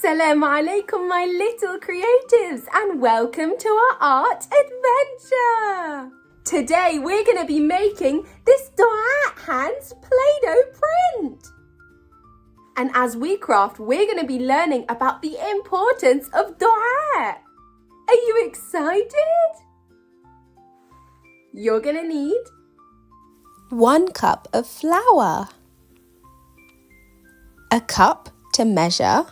Assalamu alaikum, my little creatives, and welcome to our art adventure. Today we're going to be making this dua hands Play-Doh print. And as we craft, we're going to be learning about the importance of dua. Are you excited? You're going to need 1 cup of flour, a cup to measure,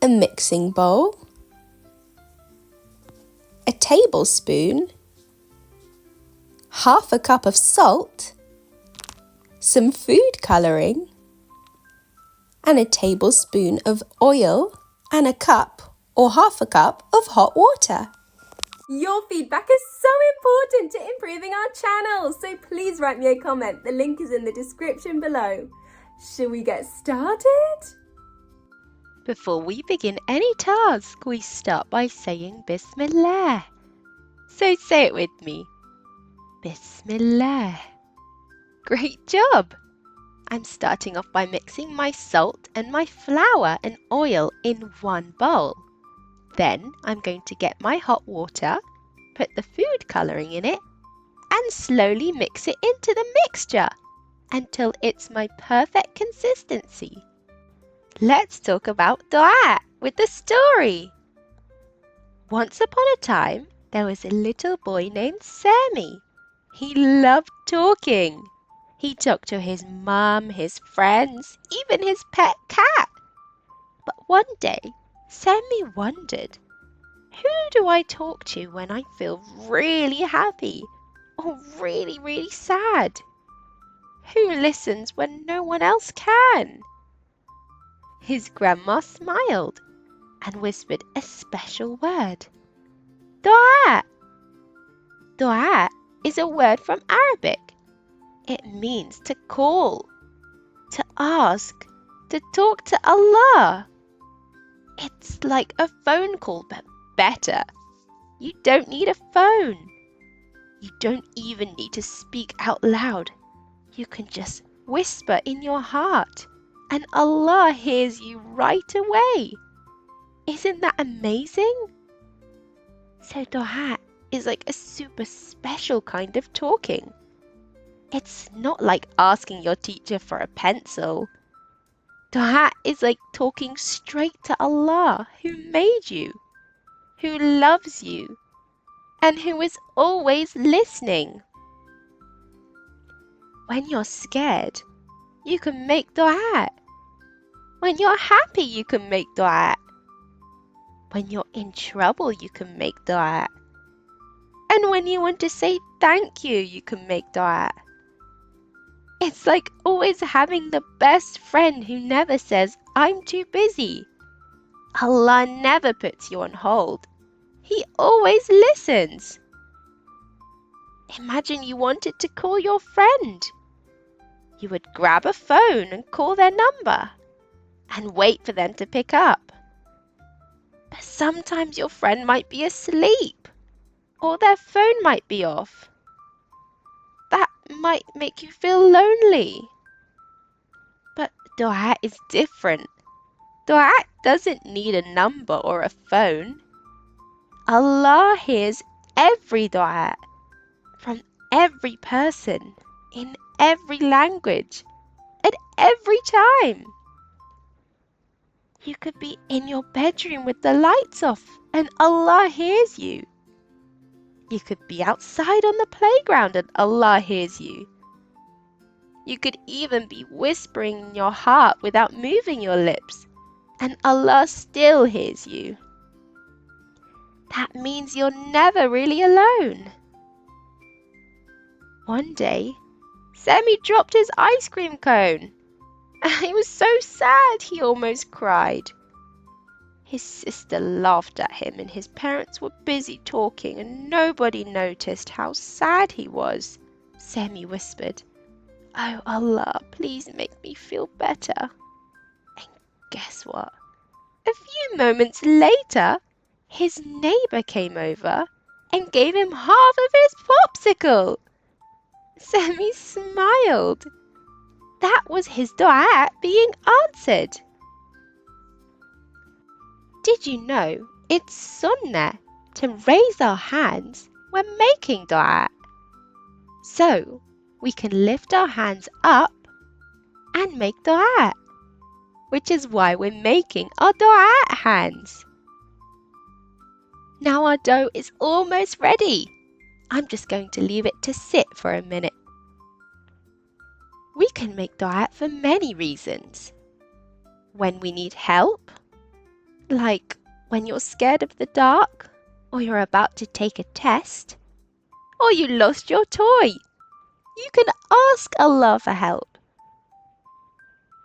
a mixing bowl, a tablespoon, half a cup of salt, some food colouring, and a tablespoon of oil, and a cup or half a cup of hot water. Your feedback is so important to improving our channel, so please write me a comment. The link is in the description below. Shall we get started? Before we begin any task, we start by saying Bismillah. So say it with me. Bismillah. Great job! I'm starting off by mixing my salt and my flour and oil in one bowl. Then I'm going to get my hot water, put the food colouring in it, and slowly mix it into the mixture until it's my perfect consistency. Let's talk about dua with the story. Once upon a time, there was a little boy named Sammy. He loved talking. He talked to his mum, his friends, even his pet cat. But one day, Sammy wondered, who do I talk to when I feel really happy or really sad? Who listens when no one else can? His grandma smiled and whispered a special word. Dua! Dua is a word from Arabic. It means to call, to ask, to talk to Allah. It's like a phone call, but better. You don't need a phone. You don't even need to speak out loud. You can just whisper in your heart, and Allah hears you right away. Isn't that amazing? So dua is like a super special kind of talking. It's not like asking your teacher for a pencil. Dua is like talking straight to Allah, who made you, who loves you, and who is always listening. When you're scared, you can make dua. When you're happy, you can make dua. When you're in trouble, you can make dua. And when you want to say thank you, you can make dua. It's like always having the best friend who never says, I'm too busy. Allah never puts you on hold. He always listens. Imagine you wanted to call your friend. You would grab a phone and call their number and wait for them to pick up. But sometimes your friend might be asleep or their phone might be off. That might make you feel lonely. But dua is different. Dua doesn't need a number or a phone. Allah hears every dua from every person in every language at every time. You could be in your bedroom with the lights off and Allah hears you. You could be outside on the playground and Allah hears you. You could even be whispering in your heart without moving your lips, and Allah still hears you. That means you're never really alone. One day, Sammy dropped his ice cream cone. He was so sad he almost cried. His sister laughed at him and his parents were busy talking and nobody noticed how sad he was. Sammy whispered, "Oh Allah, please make me feel better." And guess what? A few moments later, his neighbour came over and gave him half of his popsicle. Sammy smiled. That was his dua being answered. Did you know it's sunnah to raise our hands when making dua? So we can lift our hands up and make dua, which is why we're making our dua hands. Now our dough is almost ready. I'm just going to leave it to sit for a minute. We can make dua for many reasons. When we need help, like when you're scared of the dark, or you're about to take a test, or you lost your toy, you can ask Allah for help.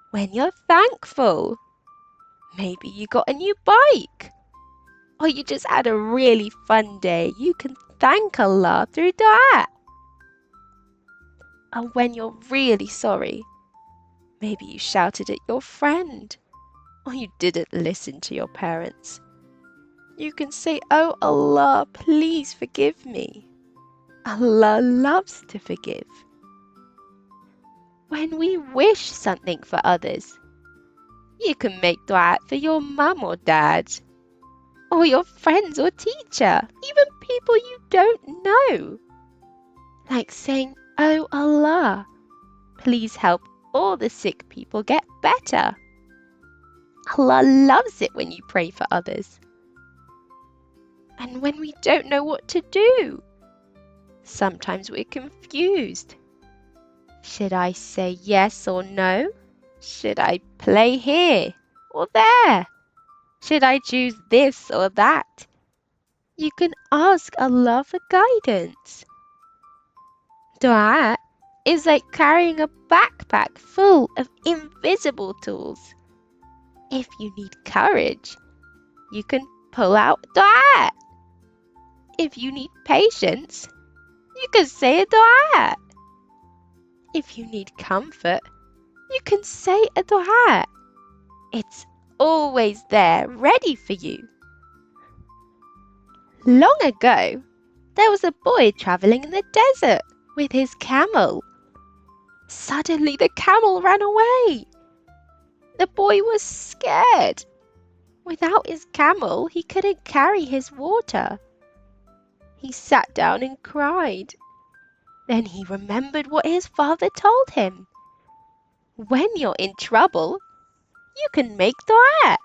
When you're thankful, maybe you got a new bike, or you just had a really fun day, you can thank Allah through dua. And when you're really sorry, maybe you shouted at your friend, or you didn't listen to your parents, you can say, "Oh Allah, please forgive me." Allah loves to forgive. When we wish something for others, you can make dua for your mum or dad, or your friends or teacher, even people you don't know. Like saying, "Oh Allah, please help all the sick people get better." Allah loves it when you pray for others. And when we don't know what to do, sometimes we're confused. Should I say yes or no? Should I play here or there? Should I choose this or that? You can ask Allah for guidance. Dua is like carrying a backpack full of invisible tools. If you need courage, you can pull out dua. If you need patience, you can say a dua. If you need comfort, you can say a dua. It's always there, ready for you. Long ago, there was a boy travelling in the desert with his camel. Suddenly the camel ran away. The boy was scared. Without his camel, he couldn't carry his water. He sat down and cried. Then he remembered what his father told him. When you're in trouble, you can make dua.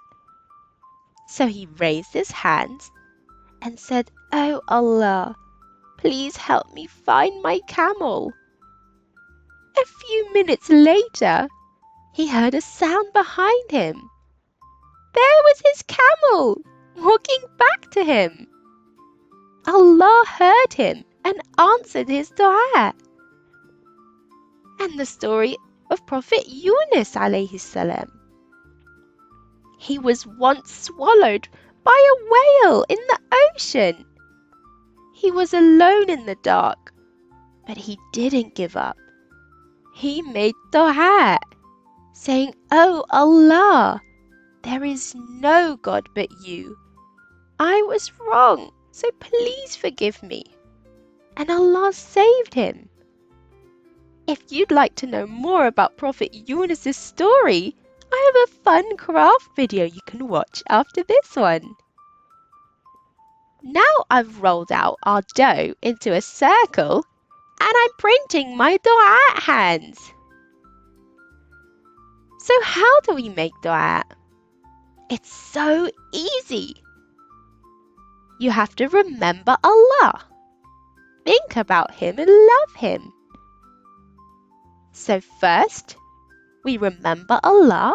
So he raised his hands and said, "Oh Allah, please help me find my camel." A few minutes later, he heard a sound behind him. There was his camel, walking back to him. Allah heard him and answered his dua. And the story of Prophet Yunus alayhi salam. He was once swallowed by a whale in the ocean. He was alone in the dark, but he didn't give up. He made dua, saying, "Oh Allah, there is no God but you. I was wrong, so please forgive me." And Allah saved him. If you'd like to know more about Prophet Yunus' story, I have a fun craft video you can watch after this one. Now I've rolled out our dough into a circle and I'm printing my dua hands. So how do we make dua? It's so easy. You have to remember Allah. Think about Him and love Him. So first, we remember Allah.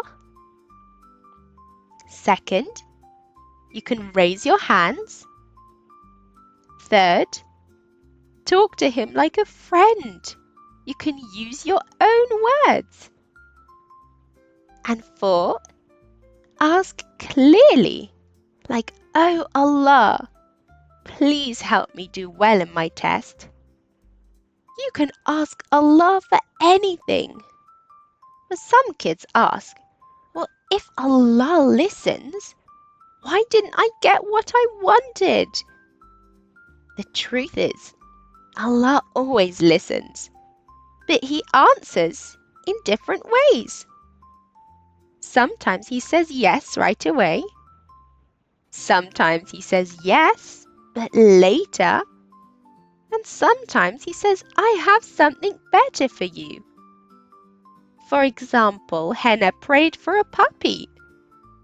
Second, you can raise your hands. Third, talk to Him like a friend. You can use your own words. And fourth, ask clearly, like, "Oh Allah, please help me do well in my test." You can ask Allah for anything. But some kids ask, "Well, if Allah listens, why didn't I get what I wanted?" The truth is, Allah always listens, but He answers in different ways. Sometimes He says yes right away. Sometimes he says yes, but later. And sometimes he says, I have something better for you. For example, Henna prayed for a puppy.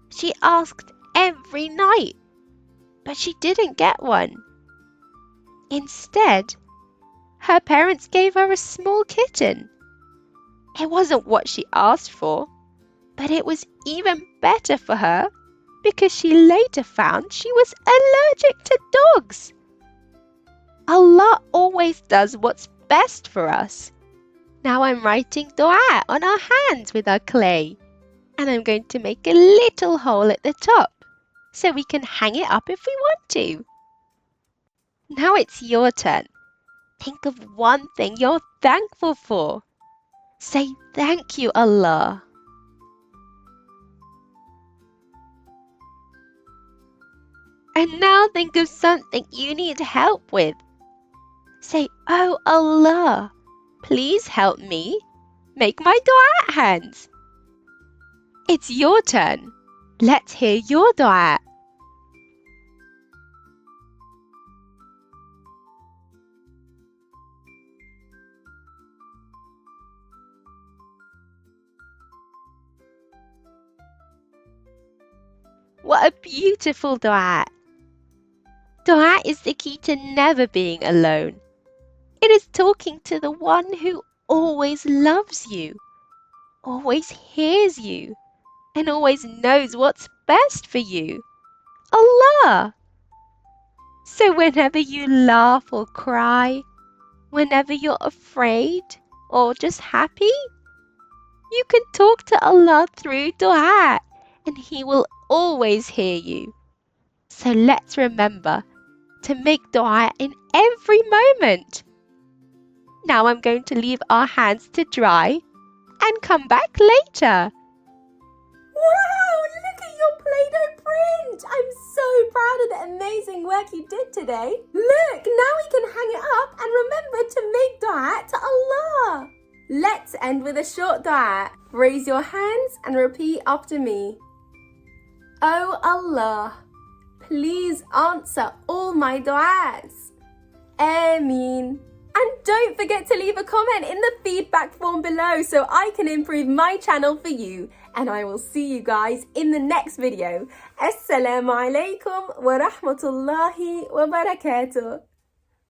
She asked every night, but she didn't get one. Instead, her parents gave her a small kitten. It wasn't what she asked for, but it was even better for her because she later found she was allergic to dogs. Allah always does what's best for us. Now I'm writing dua on our hands with our clay, and I'm going to make a little hole at the top so we can hang it up if we want to. Now it's your turn. Think of one thing you're thankful for. Say thank you, Allah. And now think of something you need help with. Say, oh Allah, please help me make my dua hands. It's your turn. Let's hear your dua. What a beautiful dua. Dua is the key to never being alone. It is talking to the one who always loves you, always hears you, and always knows what's best for you. Allah! So whenever you laugh or cry, whenever you're afraid or just happy, you can talk to Allah through dua, and He will always hear you. So let's remember to make dua in every moment. Now I'm going to leave our hands to dry and come back later. Wow, look at your Play-Doh print! I'm so proud of the amazing work you did today. Look, now we can hang it up and remember to make dua to Allah. Let's end with a short dua. Raise your hands and repeat after me. Oh Allah, please answer all my duas. Ameen. And don't forget to leave a comment in the feedback form below so I can improve my channel for you. And I will see you guys in the next video. Assalamu alaikum wa rahmatullahi wa barakatuh.